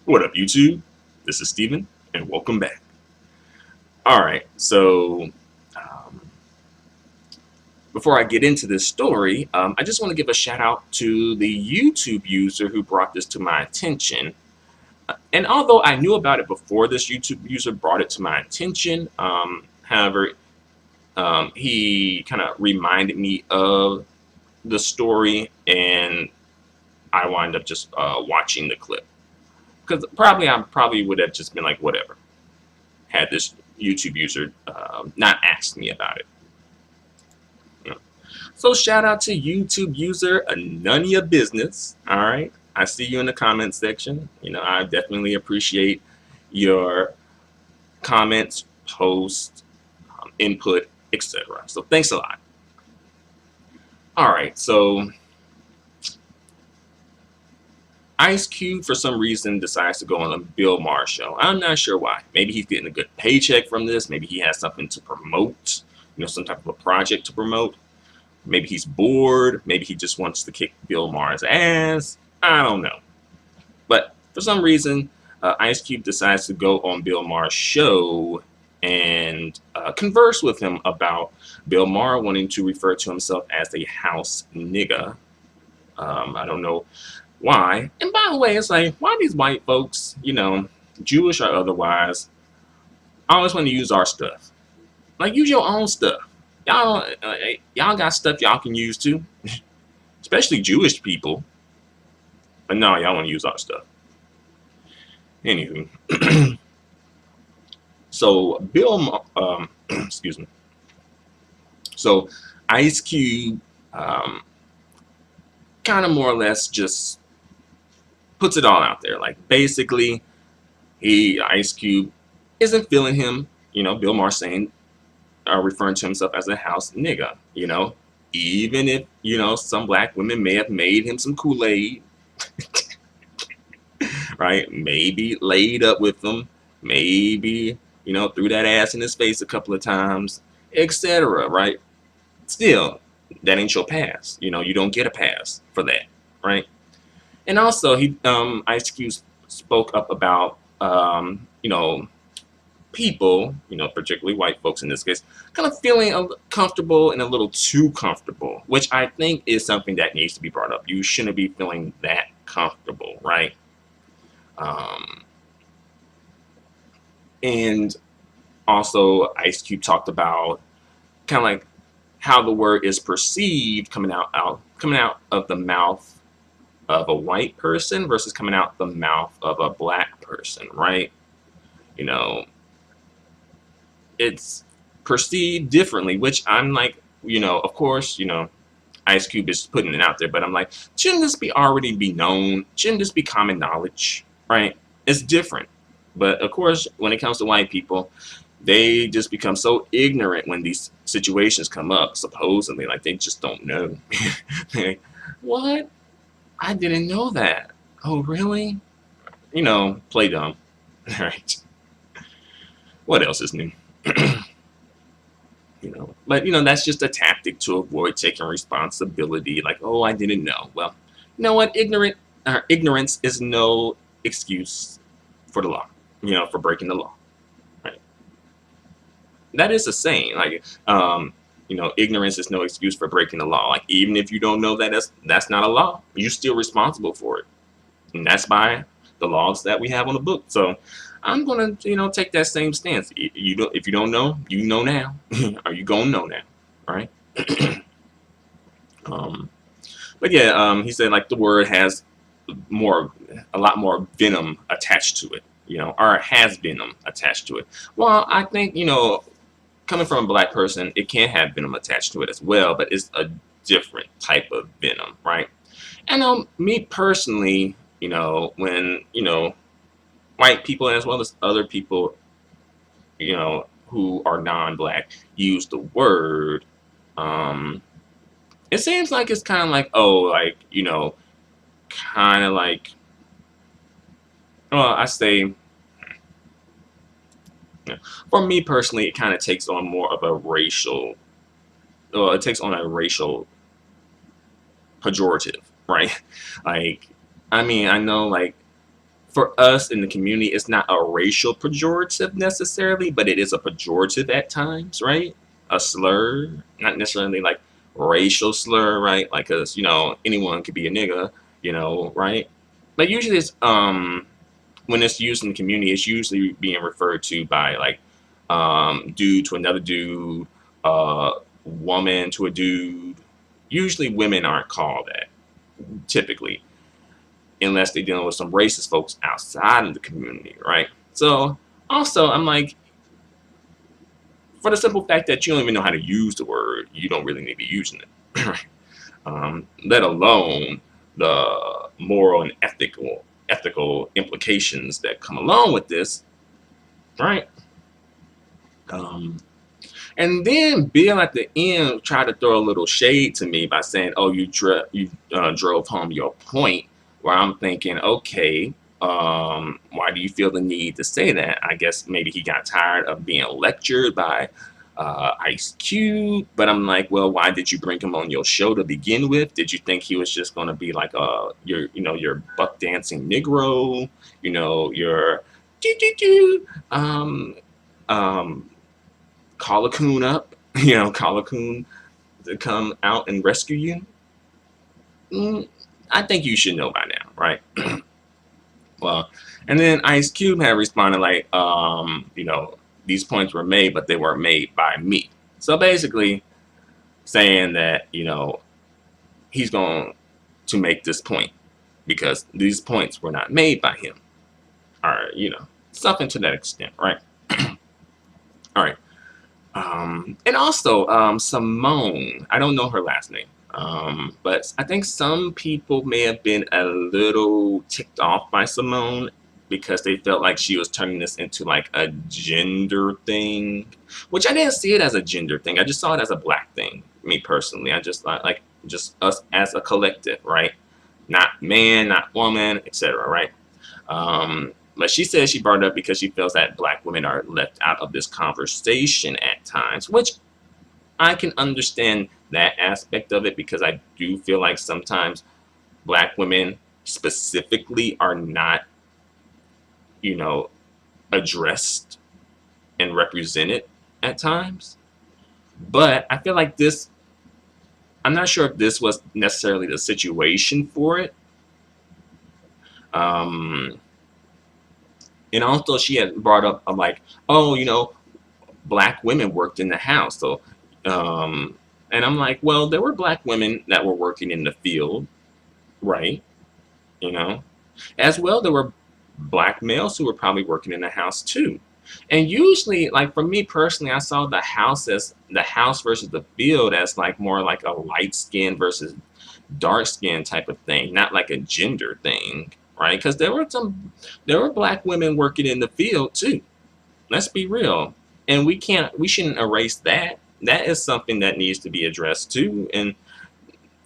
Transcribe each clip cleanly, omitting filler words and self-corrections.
What up, YouTube? This is Steven, and welcome back. Alright, so um, before I get into this story, I just want to give a shout out to the YouTube user who brought this to my attention. And although I knew about it before this YouTube user brought it to my attention, however, he kind of reminded me of the story, and I wound up just watching the clip. Because I probably would have just been like, whatever, had this YouTube user not asked me about it. You know. So shout out to YouTube user, none of your business. All right, I see you in the comment section. I definitely appreciate your comments, posts, input, etc. So thanks a lot. All right, so Ice Cube, for some reason, decides to go on a Bill Maher show. I'm not sure why. Maybe he's getting a good paycheck from this. Maybe he has something to promote, some type of a project to promote. Maybe he's bored. Maybe he just wants to kick Bill Maher's ass. I don't know. But for some reason, Ice Cube decides to go on Bill Maher's show and converse with him about Bill Maher wanting to refer to himself as a house nigga. I don't know why. And by the way, it's like, why these white folks, Jewish or otherwise, always want to use our stuff? Like, use your own stuff. Y'all got stuff y'all can use too, especially Jewish people. But no, y'all want to use our stuff. Anywho, so excuse me. So Ice Cube, kind of more or less just puts it all out there. Like, basically, Ice Cube isn't feeling him. Bill Maher saying, referring to himself as a house nigga. Even if some black women may have made him some Kool-Aid, right? Maybe laid up with him, maybe threw that ass in his face a couple of times, etc. Right? Still, that ain't your pass. You don't get a pass for that, right? And also, Ice Cube spoke up about, people, particularly white folks in this case, kind of feeling comfortable and a little too comfortable, which I think is something that needs to be brought up. You shouldn't be feeling that comfortable, right? And also, Ice Cube talked about kind of like how the word is perceived coming out of the mouth of a white person versus coming out the mouth of a black person, right? It's perceived differently, which I'm like, of course, Ice Cube is putting it out there, but I'm like, shouldn't this already be known? Shouldn't this be common knowledge, right? It's different. But of course, when it comes to white people, they just become so ignorant when these situations come up, supposedly, like they just don't know. Like, what? I didn't know that. Oh, really? Play dumb. All right. What else is new? But that's just a tactic to avoid taking responsibility. Like, oh, I didn't know. Well, you know what? Ignorance is no excuse for the law. For breaking the law. Right? That is a saying. Like, ignorance is no excuse for breaking the law. Like, even if you don't know that's not a law, you're still responsible for it, and that's by the laws that we have on the book. So I'm gonna, take that same stance. If you don't know, you know now. Are you gonna know now, right? But yeah, he said like the word has a lot more venom attached to it, or has venom attached to it. Well, I think coming from a black person, it can have venom attached to it as well, but it's a different type of venom, right? And me personally, when white people as well as other people, who are non-black use the word, it seems like it's kind of like, oh, like, kind of like, well, I say, for me personally, it kind of takes on more of a racial, it takes on a racial pejorative, right? Like, I mean, I know, like, for us in the community, it's not a racial pejorative necessarily, but it is a pejorative at times, right? A slur, not necessarily like racial slur, right? Like, cause anyone could be a nigga, right? But usually it's when it's used in the community, it's usually being referred to by like dude to another dude, woman to a dude. Usually women aren't called that typically, unless they're dealing with some racist folks outside of the community, right? So also, I'm like, for the simple fact that you don't even know how to use the word, you don't really need to be using it. Let alone the moral and ethical implications that come along with this, right? Um, and then Bill at the end tried to throw a little shade to me by saying, "Oh, you drove home your point." Where I'm thinking, okay, why do you feel the need to say that? I guess maybe he got tired of being lectured by Ice Cube. But I'm like, well, why did you bring him on your show to begin with? Did you think he was just going to be like your buck dancing Negro, your um, um, call a coon up, call a coon to come out and rescue you? I think you should know by now, right? Well, and then Ice Cube had responded like, these points were made, but they weren't made by me. So basically saying that, he's going to make this point because these points were not made by him. Or, something to that extent, right? All right. And also, Simone, I don't know her last name. But I think some people may have been a little ticked off by Simone because they felt like she was turning this into like a gender thing, which I didn't see it as a gender thing. I just saw it as a black thing, me personally. I just thought like just us as a collective, right? Not man, not woman, etc., right? But she says she brought it up because she feels that black women are left out of this conversation at times, which I can understand that aspect of it because I do feel like sometimes black women specifically are not, addressed and represented at times. But I feel like I'm not sure if this was necessarily the situation for it. And also she had brought up, I'm like, oh, black women worked in the house. So, and I'm like, well, there were black women that were working in the field, right? As well, there were black males who were probably working in the house too. And usually, like for me personally, I saw the house versus the field as like more like a light skin versus dark skin type of thing, not like a gender thing, right? Because there were black women working in the field too. Let's be real. And we shouldn't erase that. That is something that needs to be addressed too. And,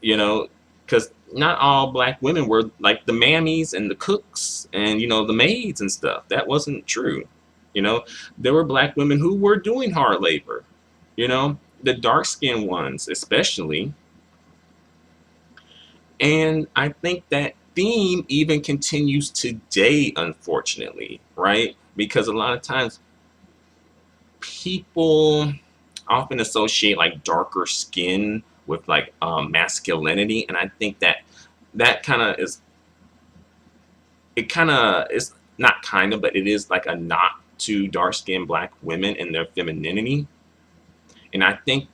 because not all black women were like the mammies and the cooks and, the maids and stuff. That wasn't true. There were black women who were doing hard labor, the dark skinned ones, especially. And I think that theme even continues today, unfortunately, right? Because a lot of times people often associate like darker skin with like masculinity, and I think that kind of is not kind of, but it is like a nod to dark skinned black women and their femininity, and I think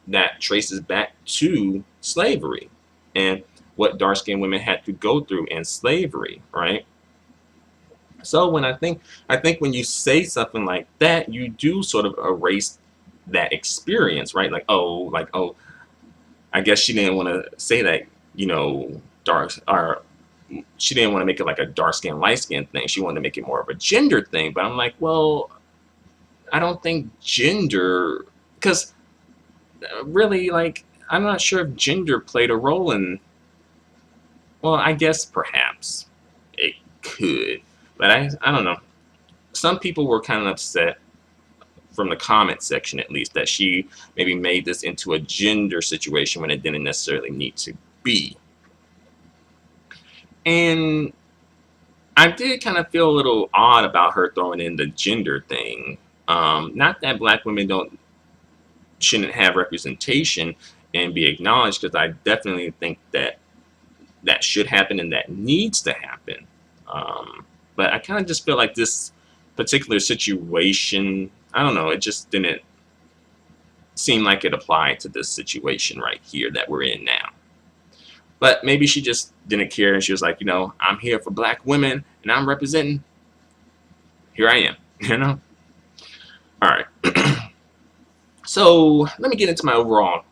that traces back to slavery and what dark skinned women had to go through in slavery, right? So when I think when you say something like that, you do sort of erase that experience, right? Like, oh, I guess she didn't want to say that, dark, or she didn't want to make it like a dark skin, light skin thing. She wanted to make it more of a gender thing. But I'm like, well, I don't think gender, because really, like, I'm not sure if gender played a role in, well, I guess perhaps it could, but I don't know. Some people were kind of upset from the comment section, at least, that she maybe made this into a gender situation when it didn't necessarily need to be. And I did kind of feel a little odd about her throwing in the gender thing. Not that black women don't shouldn't have representation and be acknowledged, because I definitely think that that should happen and that needs to happen. But I kind of just feel like this particular situation, I don't know, it just didn't seem like it applied to this situation right here that we're in now. But maybe she just didn't care, and she was like, I'm here for black women and I'm representing. Here I am, All right. So let me get into my overall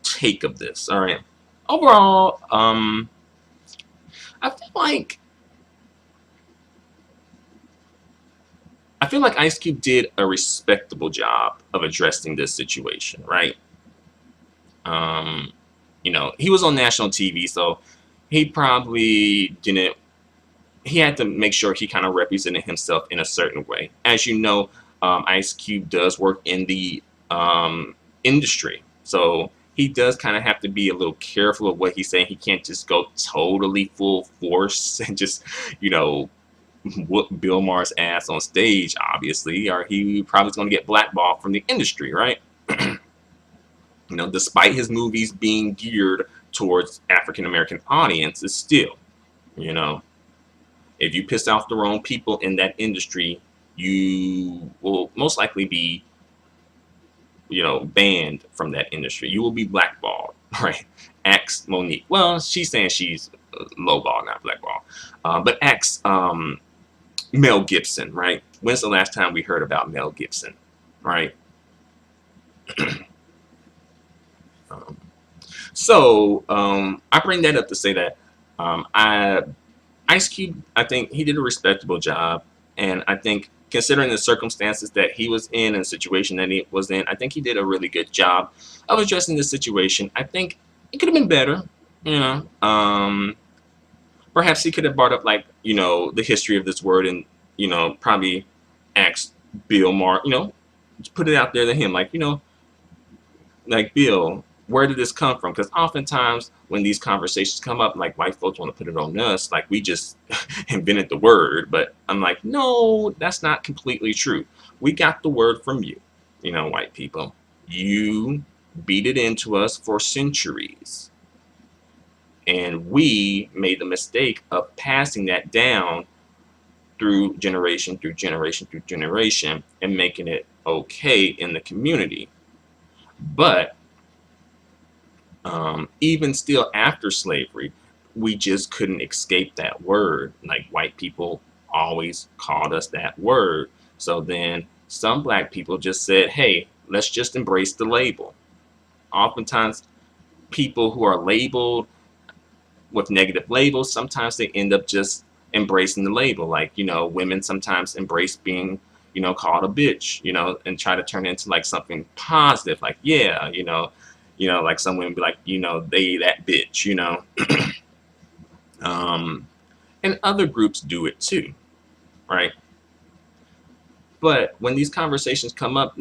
take of this. All right. Overall, I feel like Ice Cube did a respectable job of addressing this situation, right? He was on national TV, so he probably didn't. He had to make sure he kind of represented himself in a certain way. As you know, Ice Cube does work in the industry, so he does kind of have to be a little careful of what he's saying. He can't just go totally full force and just, whoop Bill Maher's ass on stage, obviously, or he probably is going to get blackballed from the industry, right? Despite his movies being geared towards African American audiences, still, if you piss off the wrong people in that industry, you will most likely be, banned from that industry. You will be blackballed, right? Ask Monique. Well, she's saying she's lowball, not blackball. But ask Mel Gibson, right? When's the last time we heard about Mel Gibson, right? I bring that up to say that Ice Cube, I think he did a respectable job, and I think considering the circumstances that he was in and the situation that he was in, I think he did a really good job of addressing this situation. I think it could have been better, perhaps he could have brought up, like, the history of this word, and probably asked Bill Maher, put it out there to him, like, like, Bill, where did this come from? Because oftentimes when these conversations come up, like, white folks want to put it on us, like we just invented the word. But I'm like, no, that's not completely true. We got the word from you, white people. You beat it into us for centuries. And we made the mistake of passing that down through generation, through generation, through generation, and making it okay in the community. But even still after slavery, we just couldn't escape that word. Like, white people always called us that word. So then some black people just said, hey, let's just embrace the label. Oftentimes people who are labeled with negative labels, sometimes they end up just embracing the label. Like, women sometimes embrace being, called a bitch, and try to turn it into like something positive. Like, yeah, like some women be like, they that bitch, and other groups do it too, right? But when these conversations come up,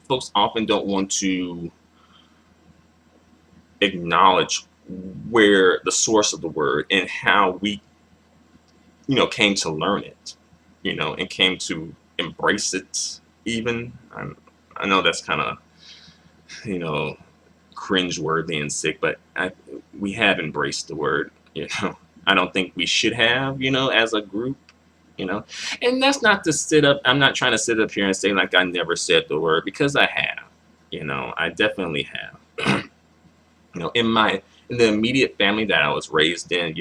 folks often don't want to acknowledge where the source of the word and how we, came to learn it, and came to embrace it even. I know that's kind of, cringe-worthy and sick, but we have embraced the word, I don't think we should have, as a group, and that's not to I'm not trying to sit up here and say like I never said the word, because I have, I definitely have. In the immediate family that I was raised in,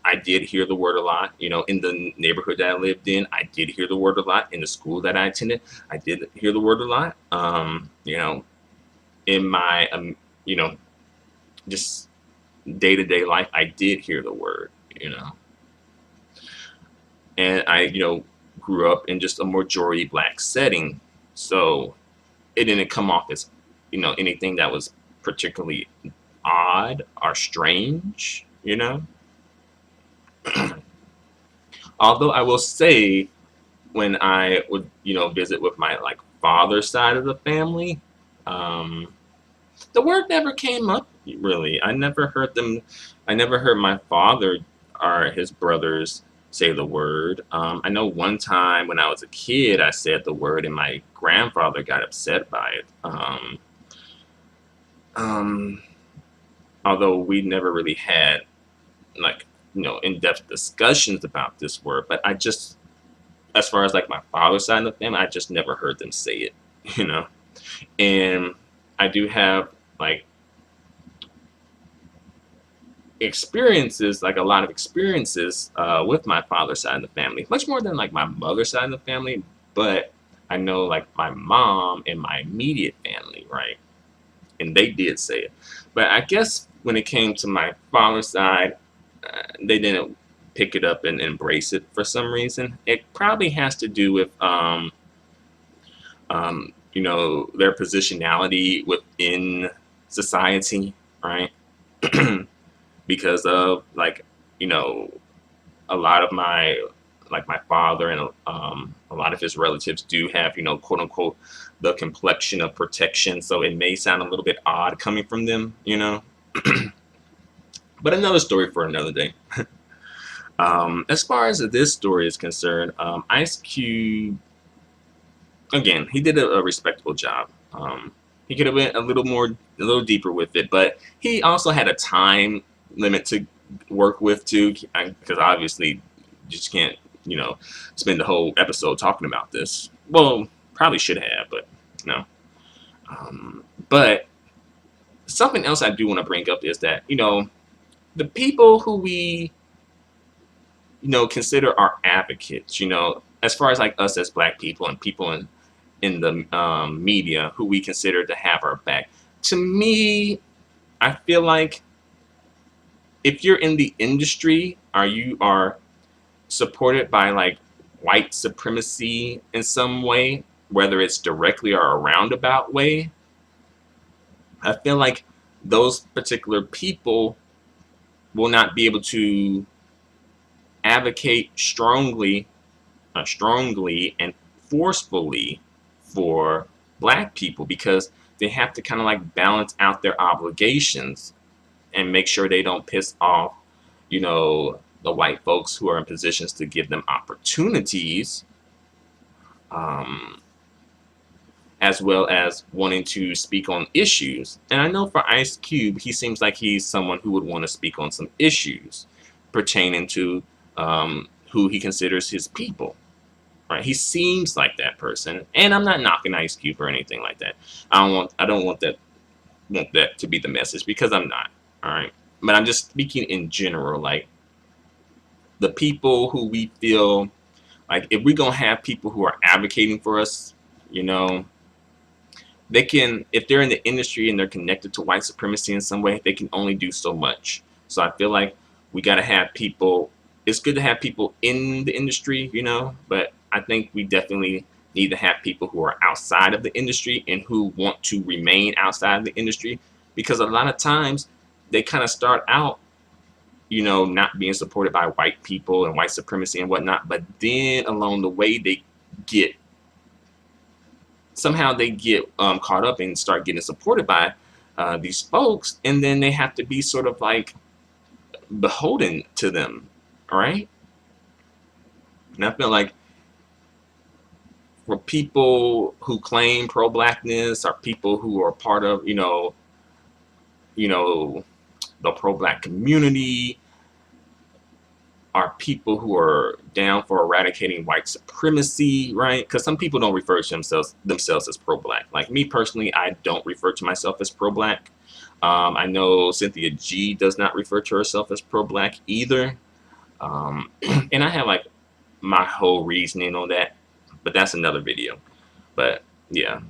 I did hear the word a lot. In the neighborhood that I lived in, I did hear the word a lot. In the school that I attended, I did hear the word a lot. In my, just day-to-day life, I did hear the word, and I, grew up in just a majority black setting. So it didn't come off as, anything that was particularly odd or strange, Although I will say, when I would, visit with my like father's side of the family, the word never came up really. I never heard my father or his brothers say the word. I know one time when I was a kid, I said the word, and my grandfather got upset by it. Um, Although we never really had like in-depth discussions about this word, but I just, as far as like my father's side of the family, I just never heard them say it, you know. And I do have like experiences, like a lot of experiences with my father's side of the family, much more than like my mother's side of the family. But I know like my mom and my immediate family, right? And they did say it. But I guess when it came to my father's side, they didn't pick it up and embrace it for some reason. It probably has to do with their positionality within society, right? Because of like you know a lot of my father and a lot of his relatives do have quote unquote the complexion of protection, so it may sound a little bit odd coming from them, but another story for another day. As far as this story is concerned, Ice Cube, again, he did a respectable job. He could have went a little deeper with it, but he also had a time limit to work with too, because obviously you just can't, spend the whole episode talking about this. Well, probably should have, but no. But something else I do want to bring up is that the people who we consider our advocates, as far as like us as Black people and people in the media who we consider to have our back. To me, I feel like if you're in the industry or you are supported by like white supremacy in some way, whether it's directly or a roundabout way, I feel like those particular people will not be able to advocate strongly and forcefully for Black people, because they have to kind of like balance out their obligations and make sure they don't piss off the white folks who are in positions to give them opportunities, as well as wanting to speak on issues. And I know for Ice Cube, he seems like he's someone who would want to speak on some issues pertaining to who he considers his people. Right? He seems like that person, and I'm not knocking Ice Cube or anything like that. I don't want that to be the message, because I'm not. All right, but I'm just speaking in general, like the people who we feel like if we're gonna have people who are advocating for us, they can, if they're in the industry and they're connected to white supremacy in some way, they can only do so much. So I feel like we got to have people. It's good to have people in the industry, but I think we definitely need to have people who are outside of the industry and who want to remain outside of the industry, because a lot of times they kind of start out, not being supported by white people and white supremacy and whatnot, but then along the way they get caught up and start getting supported by these folks, and then they have to be sort of like beholden to them, right? And I feel like for people who claim pro-Blackness or people who are part of the pro-Black community, are people who are down for eradicating white supremacy, right? Because some people don't refer to themselves as pro-Black. Like me personally, I don't refer to myself as pro-Black. I know Cynthia G does not refer to herself as pro-Black either. And I have like my whole reasoning on that, but that's another video. But yeah,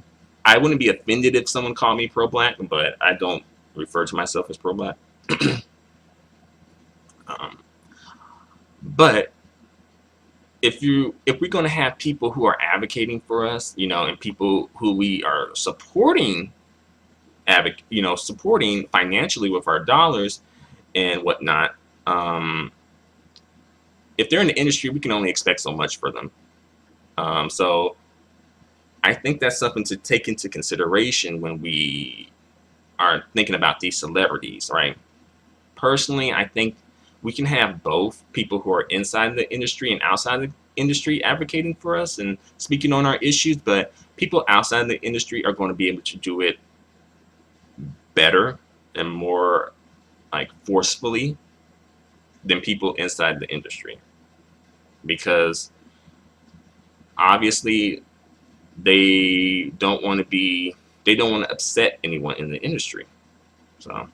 I wouldn't be offended if someone called me pro-Black, but I don't refer to myself as pro-Black. But if we're going to have people who are advocating for us, and people who we are supporting, supporting financially with our dollars and whatnot, if they're in the industry, we can only expect so much for them. So I think that's something to take into consideration when we are thinking about these celebrities, right? Personally, I think we can have both people who are inside the industry and outside the industry advocating for us and speaking on our issues, but people outside the industry are going to be able to do it better and more like forcefully than people inside the industry, because obviously they don't want to upset anyone in the industry. So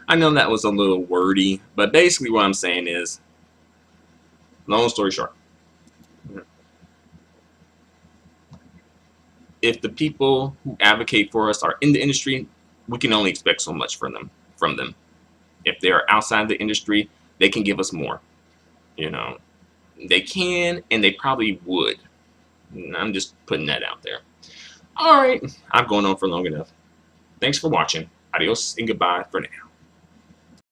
I know that was a little wordy, but basically what I'm saying is, long story short, if the people who advocate for us are in the industry, we can only expect so much from them. If they're outside the industry, they can give us more. You know, they can, and they probably would. I'm just putting that out there. All right, I'm going on for long enough. Thanks for watching. Adios and goodbye for now.